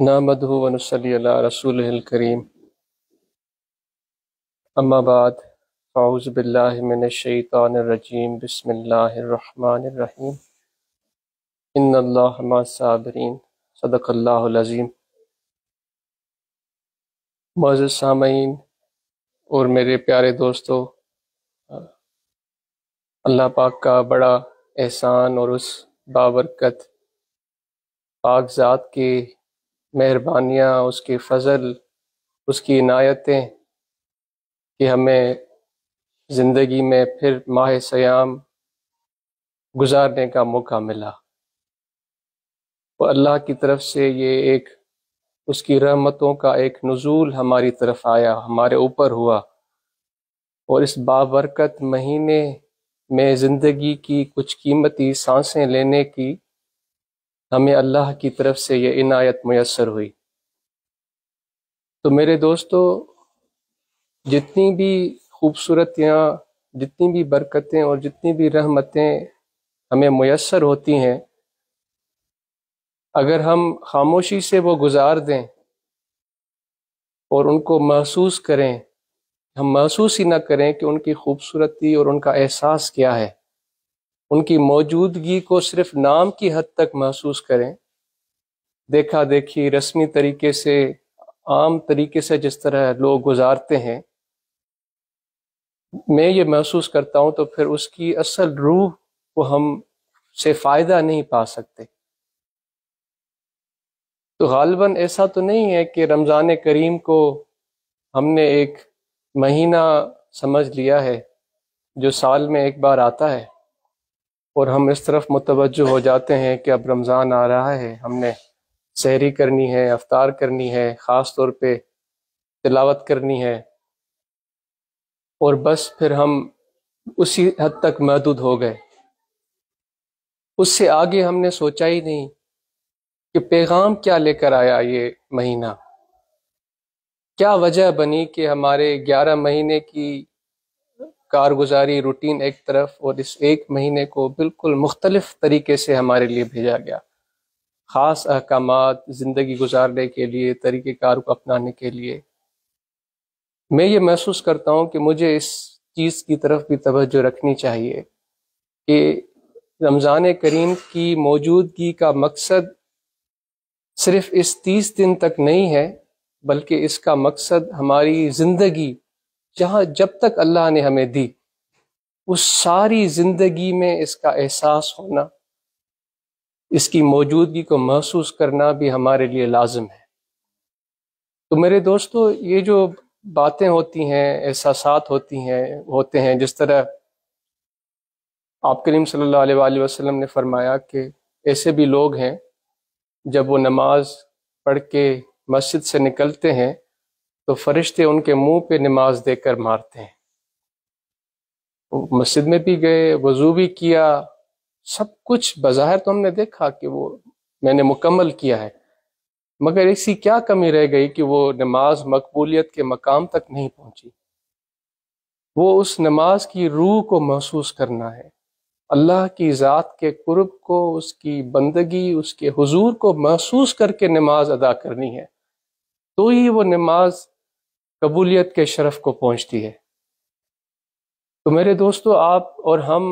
نحمدہ ونصلی علی رسولہ الکریم، اما بعد، اعوذ باللہ من الشیطان الرجیم، بسم اللہ الرحمن الرحیم، ان اللہ مع الصابرین، صدق اللہ العظیم۔ معزز سامعین اور میرے پیارے دوستو، اللہ پاک کا بڑا احسان اور اس بابرکت پاک ذات کی مہربانیاں، اس کے فضل، اس کی عنایتیں کہ ہمیں زندگی میں پھر ماہ سیام گزارنے کا موقع ملا، اور اللہ کی طرف سے یہ ایک اس کی رحمتوں کا ایک نزول ہماری طرف آیا، ہمارے اوپر ہوا، اور اس بابرکت مہینے میں زندگی کی کچھ قیمتی سانسیں لینے کی ہمیں اللہ کی طرف سے یہ عنایت میسر ہوئی۔ تو میرے دوستو، جتنی بھی خوبصورتیاں، جتنی بھی برکتیں اور جتنی بھی رحمتیں ہمیں میسر ہوتی ہیں، اگر ہم خاموشی سے وہ گزار دیں اور ان کو محسوس کریں، ہم محسوس ہی نہ کریں کہ ان کی خوبصورتی اور ان کا احساس کیا ہے، ان کی موجودگی کو صرف نام کی حد تک محسوس کریں، دیکھا دیکھی رسمی طریقے سے، عام طریقے سے جس طرح لوگ گزارتے ہیں، میں یہ محسوس کرتا ہوں تو پھر اس کی اصل روح کو ہم سے فائدہ نہیں پا سکتے۔ تو غالباً ایسا تو نہیں ہے کہ رمضان کریم کو ہم نے ایک مہینہ سمجھ لیا ہے جو سال میں ایک بار آتا ہے، اور ہم اس طرف متوجہ ہو جاتے ہیں کہ اب رمضان آ رہا ہے، ہم نے سحری کرنی ہے، افطار کرنی ہے، خاص طور پہ تلاوت کرنی ہے، اور بس پھر ہم اسی حد تک محدود ہو گئے۔ اس سے آگے ہم نے سوچا ہی نہیں کہ پیغام کیا لے کر آیا یہ مہینہ، کیا وجہ بنی کہ ہمارے 11 مہینے کی کارگزاری روٹین ایک طرف، اور اس ایک مہینے کو بالکل مختلف طریقے سے ہمارے لیے بھیجا گیا، خاص احکامات زندگی گزارنے کے لیے، طریقہ کار کو اپنانے کے لیے۔ میں یہ محسوس کرتا ہوں کہ مجھے اس چیز کی طرف بھی توجہ رکھنی چاہیے کہ رمضان کریم کی موجودگی کا مقصد صرف اس 30 دن تک نہیں ہے، بلکہ اس کا مقصد ہماری زندگی جب تک اللہ نے ہمیں دی، اس ساری زندگی میں اس کا احساس ہونا، اس کی موجودگی کو محسوس کرنا بھی ہمارے لیے لازم ہے۔ تو میرے دوستو، یہ جو باتیں ہوتی ہیں، احساسات ہوتے ہیں، جس طرح آپ کریم صلی اللہ علیہ وآلہ وسلم نے فرمایا کہ ایسے بھی لوگ ہیں جب وہ نماز پڑھ کے مسجد سے نکلتے ہیں تو فرشتے ان کے منہ پہ نماز دے کر مارتے ہیں۔ وہ مسجد میں بھی گئے، وضو بھی کیا، سب کچھ بظاہر تو ہم نے دیکھا کہ وہ میں نے مکمل کیا ہے، مگر ایسی کیا کمی رہ گئی کہ وہ نماز مقبولیت کے مقام تک نہیں پہنچی۔ وہ اس نماز کی روح کو محسوس کرنا ہے، اللہ کی ذات کے قرب کو، اس کی بندگی، اس کے حضور کو محسوس کر کے نماز ادا کرنی ہے، تو ہی وہ نماز قبولیت کے شرف کو پہنچتی ہے۔ تو میرے دوستو، آپ اور ہم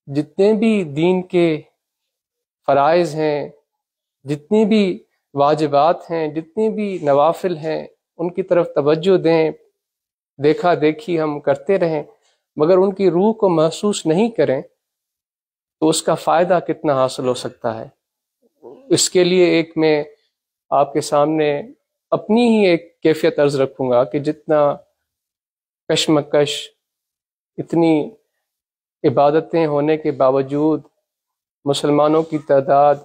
جتنے بھی دین کے فرائض ہیں، جتنی بھی واجبات ہیں، جتنی بھی نوافل ہیں، ان کی طرف توجہ دیں، دیکھا دیکھی ہم کرتے رہیں، مگر ان کی روح کو محسوس نہیں کریں تو اس کا فائدہ کتنا حاصل ہو سکتا ہے۔ اس کے لیے ایک میں آپ کے سامنے اپنی ہی ایک کیفیت عرض رکھوں گا کہ جتنا کشمکش، اتنی عبادتیں ہونے کے باوجود مسلمانوں کی تعداد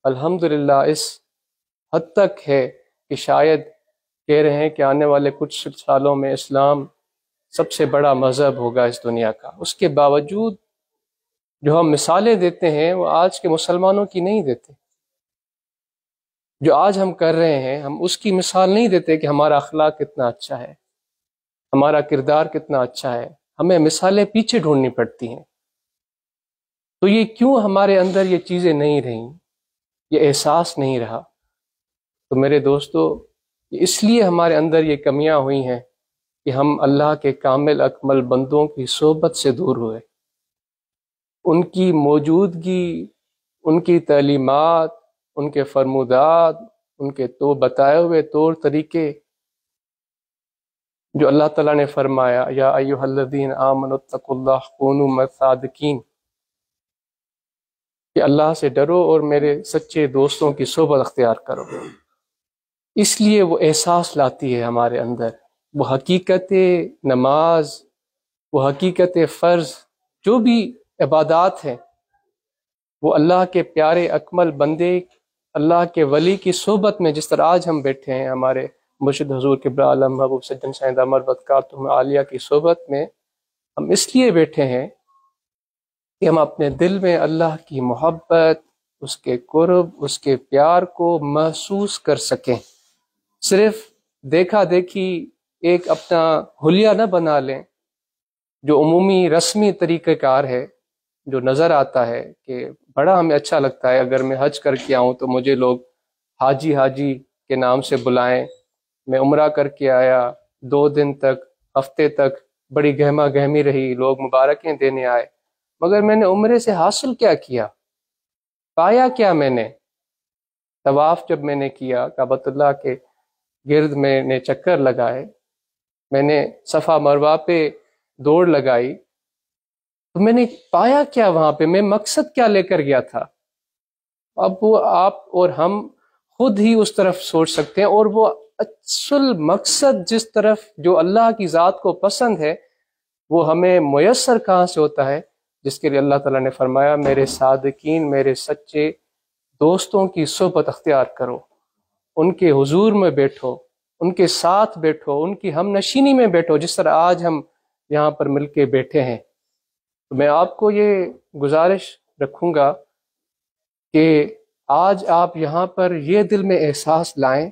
الحمدللہ اس حد تک ہے کہ شاید کہہ رہے ہیں کہ آنے والے کچھ سالوں میں اسلام سب سے بڑا مذہب ہوگا اس دنیا کا۔ اس کے باوجود جو ہم مثالیں دیتے ہیں وہ آج کے مسلمانوں کی نہیں دیتے۔ جو آج ہم کر رہے ہیں، ہم اس کی مثال نہیں دیتے کہ ہمارا اخلاق کتنا اچھا ہے، ہمارا کردار کتنا اچھا ہے، ہمیں مثالیں پیچھے ڈھونڈنی پڑتی ہیں۔ تو یہ کیوں ہمارے اندر یہ چیزیں نہیں رہیں، یہ احساس نہیں رہا؟ تو میرے دوستو، اس لیے ہمارے اندر یہ کمیاں ہوئی ہیں کہ ہم اللہ کے کامل اکمل بندوں کی صحبت سے دور ہوئے، ان کی موجودگی، ان کی تعلیمات، ان کے فرمودات، ان کے تو بتائے ہوئے طور طریقے جو اللہ تعالیٰ نے فرمایا یا ایھا الذین آمنوا اتقوا اللہ کونوا مع الصادقین، کہ اللہ سے ڈرو اور میرے سچے دوستوں کی صحبت اختیار کرو، اس لیے وہ احساس لاتی ہے ہمارے اندر، وہ حقیقت نماز، وہ حقیقت فرض، جو بھی عبادات ہیں، وہ اللہ کے پیارے اکمل بندے، اللہ کے ولی کی صحبت میں، جس طرح آج ہم بیٹھے ہیں ہمارے مرشد حضور قبلہ عالم محبوب سجن شاہد عمر برکاتہم عالیہ کی صحبت میں، ہم اس لیے بیٹھے ہیں کہ ہم اپنے دل میں اللہ کی محبت، اس کے قرب، اس کے پیار کو محسوس کر سکیں، صرف دیکھا دیکھی ایک اپنا حلیہ نہ بنا لیں جو عمومی رسمی طریقہ کار ہے، جو نظر آتا ہے کہ بڑا ہمیں اچھا لگتا ہے اگر میں حج کر کے آؤں تو مجھے لوگ حاجی حاجی کے نام سے بلائیں، میں عمرہ کر کے آیا 2 دن تک، ہفتے تک بڑی گہما گہمی رہی، لوگ مبارکیں دینے آئے، مگر میں نے عمرے سے حاصل کیا کیا، پایا کیا میں نے؟ طواف جب میں نے کیا کعبۃ اللہ کے گرد میں نے چکر لگائے، میں نے صفا مروہ پہ دوڑ لگائی، تو میں نے پایا کیا وہاں پہ؟ میں مقصد کیا لے کر گیا تھا؟ اب وہ آپ اور ہم خود ہی اس طرف سوچ سکتے ہیں، اور وہ اصل مقصد جس طرف جو اللہ کی ذات کو پسند ہے وہ ہمیں میسر کہاں سے ہوتا ہے؟ جس کے لیے اللہ تعالیٰ نے فرمایا میرے صادقین، میرے سچے دوستوں کی صحبت اختیار کرو، ان کے حضور میں بیٹھو، ان کے ساتھ بیٹھو، ان کی ہم نشینی میں بیٹھو، جس طرح آج ہم یہاں پر مل کے بیٹھے ہیں۔ تو میں آپ کو یہ گزارش رکھوں گا کہ آج آپ یہاں پر یہ دل میں احساس لائیں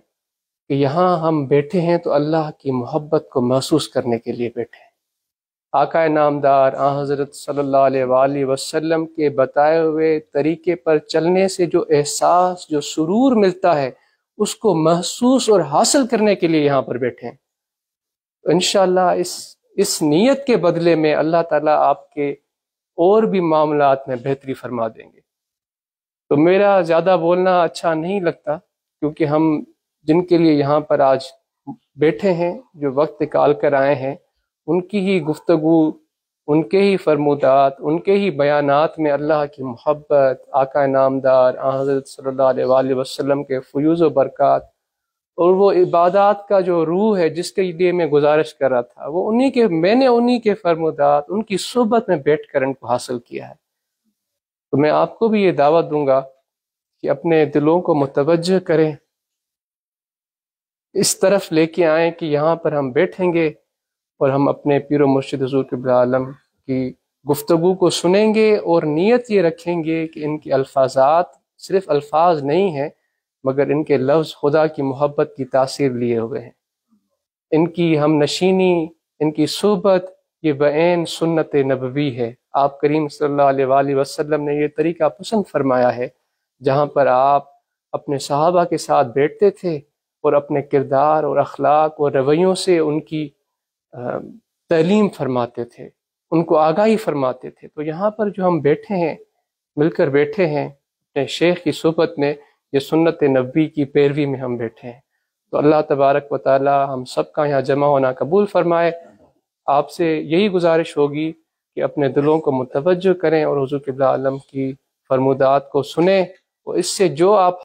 کہ یہاں ہم بیٹھے ہیں تو اللہ کی محبت کو محسوس کرنے کے لیے بیٹھے ہیں۔ آقا نامدار حضرت صلی اللہ علیہ وآلہ وسلم کے بتائے ہوئے طریقے پر چلنے سے جو احساس، جو سرور ملتا ہے، اس کو محسوس اور حاصل کرنے کے لیے یہاں پر بیٹھے ہیں۔ انشاءاللہ اس نیت کے بدلے میں اللہ تعالیٰ آپ کے اور بھی معاملات میں بہتری فرما دیں گے۔ تو میرا زیادہ بولنا اچھا نہیں لگتا، کیونکہ ہم جن کے لیے یہاں پر آج بیٹھے ہیں، جو وقت نکال کر آئے ہیں، ان کی ہی گفتگو، ان کے ہی فرمودات، ان کے ہی بیانات میں اللہ کی محبت، آقا نامدار حضرت صلی اللہ علیہ وآلہ وسلم کے فیوز و برکات، اور وہ عبادات کا جو روح ہے جس کے لیے میں گزارش کر رہا تھا، وہ میں نے انہی کے فرمودات، ان کی صحبت میں بیٹھ کر ان کو حاصل کیا ہے۔ تو میں آپ کو بھی یہ دعوت دوں گا کہ اپنے دلوں کو متوجہ کریں، اس طرف لے کے آئیں کہ یہاں پر ہم بیٹھیں گے اور ہم اپنے پیر و مرشد حضور قبلہ عالم کی گفتگو کو سنیں گے، اور نیت یہ رکھیں گے کہ ان کے الفاظات صرف الفاظ نہیں ہیں، مگر ان کے لفظ خدا کی محبت کی تاثیر لیے ہوئے ہیں، ان کی ہم نشینی، ان کی صحبت، یہ بعین سنت نبوی ہے۔ آپ کریم صلی اللہ علیہ وآلہ وسلم نے یہ طریقہ پسند فرمایا ہے، جہاں پر آپ اپنے صحابہ کے ساتھ بیٹھتے تھے اور اپنے کردار اور اخلاق اور رویوں سے ان کی تعلیم فرماتے تھے، ان کو آگاہی فرماتے تھے۔ تو یہاں پر جو ہم بیٹھے ہیں، مل کر بیٹھے ہیں اپنے شیخ کی صحبت میں، یہ سنت نبوی کی پیروی میں ہم بیٹھے ہیں۔ تو اللہ تبارک و تعالی ہم سب کا یہاں جمع ہونا قبول فرمائے۔ آپ سے یہی گزارش ہوگی کہ اپنے دلوں کو متوجہ کریں اور حضور قبلہ عالم کی فرمودات کو سنیں، اور اس سے جو آپ